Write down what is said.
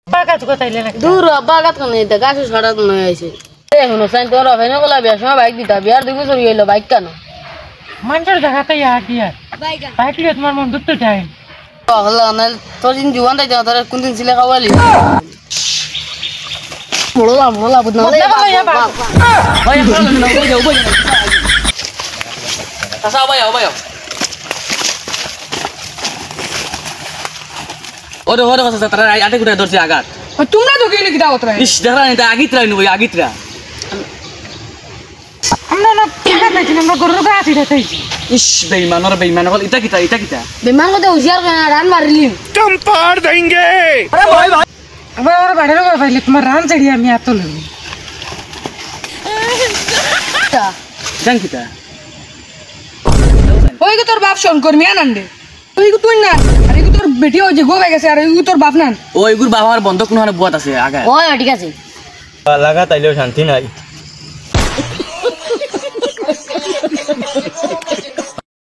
বাগাত কথাইলে না দূর বাগাত কোন এটা গাছ ছাড়াত নয় আছে এ হনো সাইন তোর অফেনে গলা বিয়ার সময় বাইক দিতা বিয়ার দুই বছর হইলো বাইক কেন মানুষের জায়গাতে ইয়া দিয়া বাইক লিয়ে তোমার মন দুটো টাইম হলা না তোর দিন জীবন তাই তোর কোন দিন ছিলে খাওয়ালি মোলা বুঝনা ভাই Sao bây giờ? Ode kasa tara ate kuda dorsi agat. তোমরা তো গেলে কি দাও তোরা Ish dara nita agitra nu boy agitra. আমরা না কিনা নাকি আমরা গরুর গাছ দিতেছি Ish beiman kol ita kita. বেমান কত হুশিয়ার কেন রান মারিলিম तुम पार देंगे। আমার বাড়ির ঘর পাইলে তোমার রান চড়ি আমি এত লই Jang kita. ওই তোর বাপ শোন করমি আনন্দে ওই তুই না আরে তোর বেটি ওই যে গোবে গেছে আর ওই তোর বাপ না Oh igur bahar bondok nu hane buat ase aga. ওই ঠিক আছে লাগা তাইলেও শান্তি নাই।